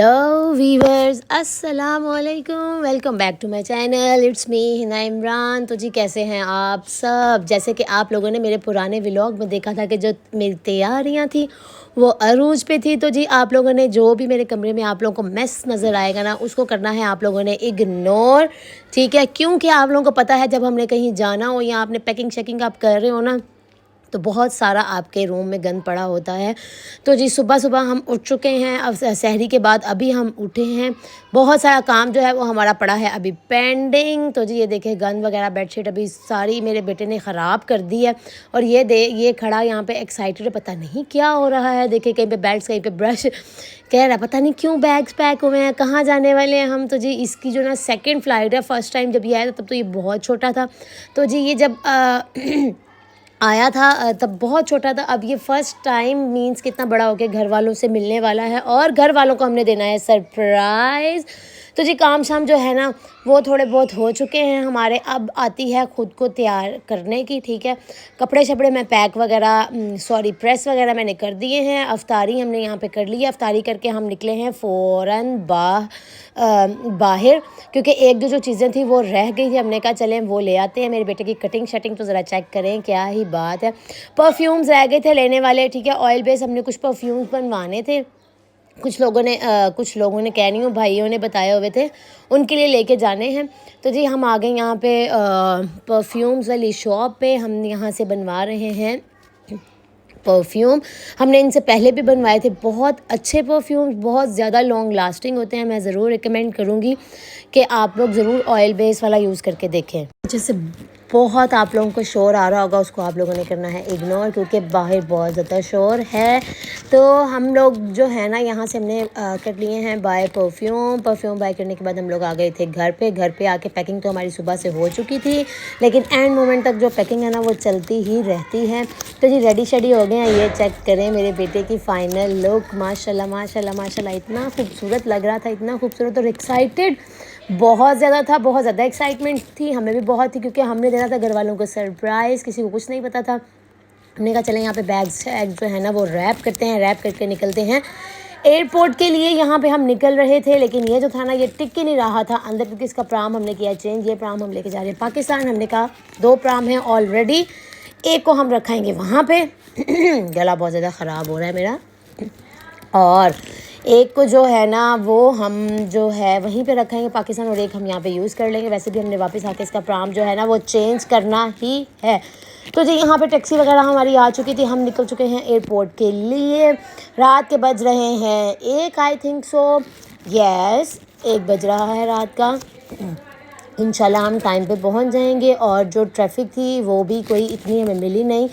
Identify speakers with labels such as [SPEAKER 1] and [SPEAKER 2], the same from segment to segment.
[SPEAKER 1] Hello viewers, अस्सलाम वालेकुम। Welcome back to my channel. It's me Hina Imran. तो जी कैसे हैं आप सब। जैसे कि आप लोगों ने मेरे पुराने व्लॉग में देखा था कि जो मेरी तैयारियां थी वो अरूज पे थी। तो जी आप लोगों ने जो भी मेरे कमरे में आप लोगों को मेस नज़र आएगा ना, उसको करना है आप लोगों ने इग्नोर। ठीक है, क्योंकि आप लोगों को पता है जब हमने कहीं जाना हो या आपने पैकिंग शैकिंग आप कर रहे हो ना, तो बहुत सारा आपके रूम में गंद पड़ा होता है। तो जी सुबह सुबह हम उठ चुके हैं, अब सहरी के बाद अभी हम उठे हैं। बहुत सारा काम जो है वो हमारा पड़ा है अभी पेंडिंग। तो जी ये देखें, गंद वगैरह बेडशीट अभी सारी मेरे बेटे ने ख़राब कर दी है। और ये खड़ा यहाँ पे एक्साइटेड है, पता नहीं क्या हो रहा है। देखिए कहीं पे बेल्ट, कहीं पे ब्रश, कह रहा पता नहीं क्यों बैग्स पैक हुए हैं, कहाँ जाने वाले हैं हम। तो जी इसकी जो ना सेकेंड फ़्लाइट है। फ़र्स्ट टाइम जब ये आया था तब तो ये बहुत छोटा था। तो जी ये जब आया था तब बहुत छोटा था। अब ये फ़र्स्ट टाइम मीन्स कितना बड़ा हो के घर वालों से मिलने वाला है और घर वालों को हमने देना है सरप्राइज़। तो जी काम शाम जो है ना वो थोड़े बहुत हो चुके हैं हमारे। अब आती है ख़ुद को तैयार करने की। ठीक है, कपड़े शपड़े में पैक वगैरह प्रेस वगैरह मैंने कर दिए हैं। अफ्तारी हमने यहाँ पे कर ली है। अफ्तारी करके हम निकले हैं फ़ौरन बाहर, क्योंकि एक दो जो चीज़ें थी वो रह गई थी। हमने कहा चलें वो ले आते हैं। मेरे बेटे की कटिंग शटिंग तो ज़रा चेक करें, क्या ही बात है। परफ्यूम्स रह गए थे लेने वाले। ठीक है, ऑयल बेस हमने कुछ परफ्यूम्स बनवाने थे। कुछ लोगों ने कह नहीं हूँ, भाइयों ने बताए हुए थे, उनके लिए लेके जाने हैं। तो जी हम आ गए यहाँ पे परफ्यूम्स वाली शॉप पे। हम यहाँ से बनवा रहे हैं परफ्यूम। हमने इनसे पहले भी बनवाए थे, बहुत अच्छे परफ्यूम्स, बहुत ज़्यादा लॉन्ग लास्टिंग होते हैं। मैं ज़रूर रिकमेंड करूँगी कि आप लोग ज़रूर ऑयल बेस वाला यूज़ करके देखें। जैसे बहुत आप लोगों को शोर आ रहा होगा, उसको आप लोगों ने करना है इग्नोर, क्योंकि बाहर बहुत ज़्यादा शोर है। तो हम लोग जो है ना यहाँ से हमने कर लिए हैं बाय परफ्यूम बाय करने के बाद हम लोग आ गए थे घर पे आके पैकिंग तो हमारी सुबह से हो चुकी थी, लेकिन एंड मोमेंट तक जो पैकिंग है ना वो चलती ही रहती है। तो जी रेडी शेडी हो गए हैं। ये चेक करें मेरे बेटे की फ़ाइनल लुक। माशाल्लाह माशाल्लाह माशाल्लाह, इतना खूबसूरत लग रहा था, इतना खूबसूरत और एक्साइटेड बहुत ज़्यादा था। बहुत ज़्यादा एक्साइटमेंट थी, हमें भी बहुत थी, क्योंकि हमने देना था घर वालों को सरप्राइज़। किसी को कुछ नहीं पता था। हमने कहा चलें यहाँ पे बैग्स जो है ना वो रैप करते हैं, रैप करके निकलते हैं एयरपोर्ट के लिए। यहाँ पे हम निकल रहे थे, लेकिन ये जो था ना ये टिक ही नहीं रहा था अंदर, क्योंकि इसका प्राम हमने किया चेंज। ये प्राम हम लेके जा रहे हैं पाकिस्तान। हमने कहा 2 प्राम हैं ऑलरेडी, एक को हम रखेंगे वहाँ पे गला बहुत ज़्यादा ख़राब हो रहा है मेरा, और एक को जो है ना वो हम जो है वहीं पे रखेंगे पाकिस्तान, और एक हम यहाँ पे यूज़ कर लेंगे। वैसे भी हमने वापस आके इसका प्राम जो है ना वो चेंज करना ही है। तो जी यहाँ पे टैक्सी वगैरह हमारी आ चुकी थी, हम निकल चुके हैं एयरपोर्ट के लिए। रात के बज रहे हैं 1, आई थिंक सो, यस 1 बज रहा है रात का। इंशाल्लाह हम टाइम पे पहुंच जाएंगे। और जो ट्रैफिक थी वो भी कोई इतनी हमें मिली नहीं।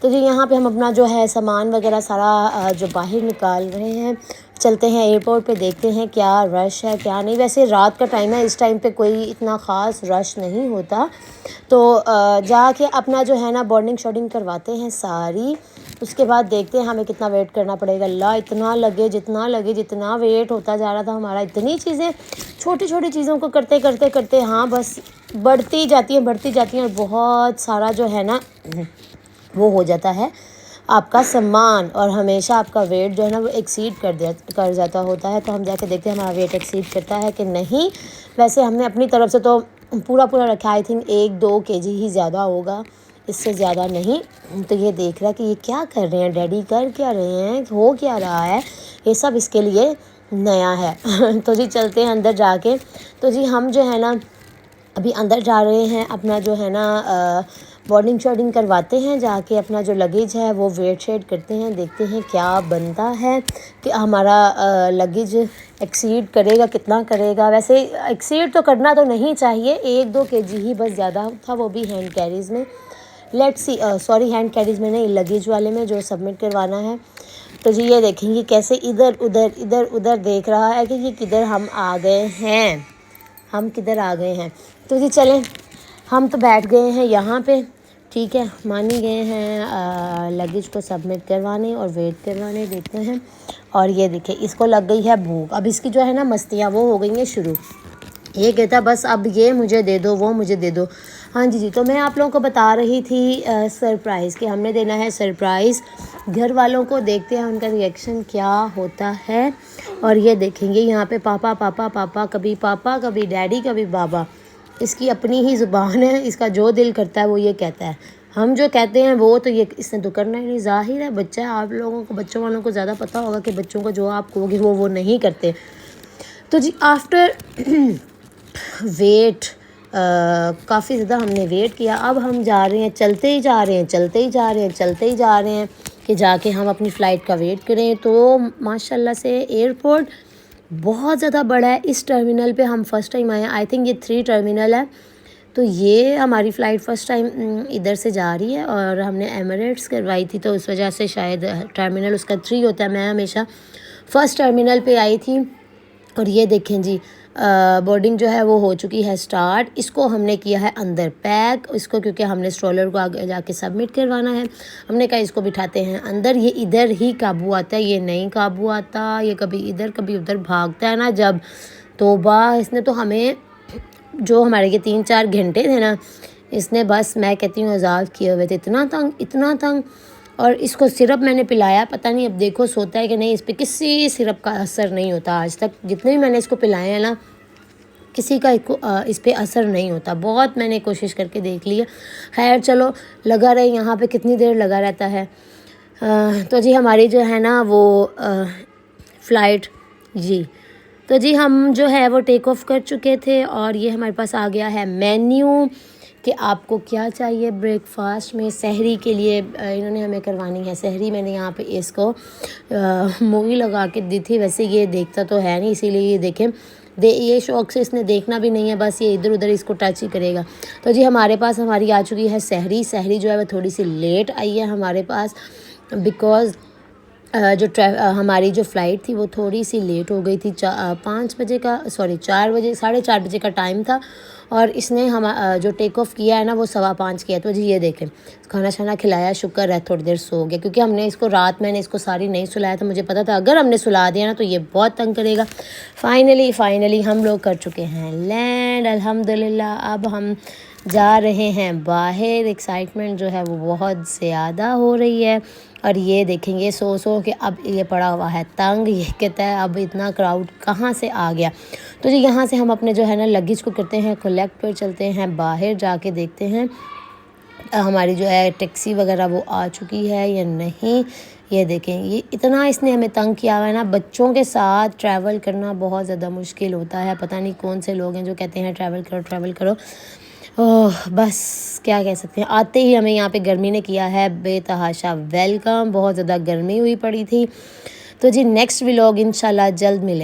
[SPEAKER 1] तो जी यहाँ पे हम अपना जो है सामान वगैरह सारा जो बाहर निकाल रहे हैं। चलते हैं एयरपोर्ट पे, देखते हैं क्या रश है क्या नहीं। वैसे रात का टाइम है, इस टाइम पे कोई इतना ख़ास रश नहीं होता। तो जाके अपना जो है ना बोर्डिंग शॉर्डिंग करवाते हैं सारी। उसके बाद देखते हैं हमें कितना वेट करना पड़ेगा। अल्लाह, इतना लगे जितना वेट होता जा रहा था हमारा। इतनी चीज़ें, छोटी छोटी चीज़ों को करते करते करते हाँ बस बढ़ती जाती हैं, और बहुत सारा जो है ना वो हो जाता है आपका सामान, और हमेशा आपका वेट जो है ना वो एक्सीड कर जाता होता है। तो हम जाके देखते हैं हमारा वेट एक्सीड करता है कि नहीं। वैसे हमने अपनी तरफ से तो पूरा रखा, आई थिंक 1-2 kg ही ज़्यादा होगा, इससे ज़्यादा नहीं। तो ये देख रहा कि ये क्या कर रहे हैं डैडी, कर क्या रहे हैं, हो क्या रहा है, ये सब इसके लिए नया है तो जी चलते हैं अंदर जाके। तो जी हम जो है ना अभी अंदर जा रहे हैं, अपना जो है ना बोर्डिंग शॉर्डिंग करवाते हैं। जाके अपना जो लगेज है वो वेट शेड करते हैं, देखते हैं क्या बनता है कि हमारा लगेज एक्सीड करेगा, कितना करेगा। वैसे एक्सीड तो करना तो नहीं चाहिए, 1-2 kg ही बस ज़्यादा था, वो भी हैंड कैरीज़ में। Let's see, sorry hand Carey's में नहीं, लगेज वाले में जो सबमिट करवाना है। तो जी ये देखेंगे कैसे इधर उधर देख रहा है कि ये किधर हम आ गए हैं, हम किधर आ गए हैं। तो जी चलें, हम तो बैठ गए हैं यहाँ पे। ठीक है, मान ही गए हैं लगेज को सबमिट करवाने और वेट करवाने, देखते हैं। और ये देखिए इसको लग गई है भूख। अब इसकी जो है ना मस्तियाँ वो हो गई हैं शुरू। ये कहता बस अब ये मुझे दे दो, वो मुझे दे दो। हाँ जी तो मैं आप लोगों को बता रही थी सरप्राइज़ कि हमने देना है सरप्राइज़ घर वालों को। देखते हैं उनका रिएक्शन क्या होता है। और ये देखेंगे यहाँ पे पापा पापा पापा, कभी डैडी कभी बाबा। इसकी अपनी ही ज़ुबान है, इसका जो दिल करता है वो ये कहता है। हम जो कहते हैं वो तो ये इसने तो करना ही नहीं। ज़ाहिर है बच्चा है, आप लोगों को बच्चों वालों को ज़्यादा पता होगा कि बच्चों को जो आप कहोगे वो नहीं करते। तो जी आफ्टर वेट काफ़ी ज़्यादा हमने वेट किया। अब हम जा रहे हैं, चलते ही जा रहे हैं कि जाके हम अपनी फ़्लाइट का वेट करें। तो माशाल्लाह से एयरपोर्ट बहुत ज़्यादा बड़ा है। इस टर्मिनल पे हम फ़र्स्ट टाइम आए हैं। आई थिंक ये 3 टर्मिनल है। तो ये हमारी फ़्लाइट फ़र्स्ट टाइम इधर से जा रही है और हमने एमिरेट्स करवाई थी, तो उस वजह से शायद टर्मिनल उसका 3 होता है। मैं हमेशा फ़र्स्ट टर्मिनल पे आई थी। और ये देखें जी बोर्डिंग जो है वो हो चुकी है स्टार्ट। इसको हमने किया है अंदर पैक, इसको क्योंकि हमने स्ट्रोलर को आगे जाके सबमिट करवाना है। हमने कहा इसको बिठाते हैं अंदर। ये इधर ही काबू आता है, ये नहीं काबू आता। ये कभी इधर कभी उधर भागता है ना जब। तौबा, इसने तो हमें जो हमारे ये 3-4 घंटे थे ना, इसने बस मैं कहती हूँ आज़ाद किए हुए थे। इतना तंग। और इसको सिरप मैंने पिलाया, पता नहीं अब देखो सोता है कि नहीं। इस पर किसी सिरप का असर नहीं होता आज तक। जितने भी मैंने इसको पिलाए हैं ना, किसी का इस पर असर नहीं होता। बहुत मैंने कोशिश करके देख लिया। खैर चलो, लगा रहे। यहाँ पे कितनी देर लगा रहता है। तो जी हमारी जो है ना वो फ़्लाइट जी, तो जी हम जो है वो टेक ऑफ़ कर चुके थे। और ये हमारे पास आ गया है मेन्यू कि आपको क्या चाहिए ब्रेकफास्ट में। सहरी के लिए इन्होंने हमें करवानी है सहरी। मैंने यहाँ पे इसको मूवी लगा के दी थी। वैसे ये देखता तो है नहीं, इसीलिए ये देखें ये शौक़ से इसने देखना भी नहीं है, बस ये इधर उधर इसको टच ही करेगा। तो जी हमारे पास हमारी आ चुकी है सहरी। सहरी जो है वो थोड़ी सी लेट आई है हमारे पास, बिकॉज़ हमारी जो फ़्लाइट थी वो थोड़ी सी लेट हो गई थी। 5 बजे का 4 बजे 4:30 बजे का टाइम था। और इसने हम जो टेक ऑफ़ किया है ना वो 5:15 किया। तो जी ये देखें, खाना शाना खिलाया, शुक्र है थोड़ी देर सो गया। क्योंकि हमने इसको मैंने इसको सारी नहीं सुलाया था। मुझे पता था अगर हमने सुला दिया ना तो ये बहुत तंग करेगा। फाइनली हम लोग कर चुके हैं लैंड, अल्हम्दुलिल्लाह। अब हम जा रहे हैं बाहर। एक्साइटमेंट जो है वो बहुत ज़्यादा हो रही है। और ये देखेंगे सो कि अब ये पड़ा हुआ है तंग। ये कहता है अब इतना क्राउड कहाँ से आ गया। तो जी यहाँ से हम अपने जो है ना लगेज को करते हैं कलेक्ट, पर चलते हैं बाहर, जाके देखते हैं हमारी जो है टैक्सी वगैरह वो आ चुकी है या नहीं। ये देखें, ये इतना इसने हमें तंग किया हुआ है ना। बच्चों के साथ ट्रैवल करना बहुत ज़्यादा मुश्किल होता है। पता नहीं कौन से लोग हैं जो कहते हैं ट्रैवल करो। ओह बस क्या कह सकते हैं। आते ही हमें यहाँ पे गर्मी ने किया है बेतहाशा वेलकम। बहुत ज़्यादा गर्मी हुई पड़ी थी। तो जी नेक्स्ट व्लॉग इंशाल्लाह जल्द मिलेगा।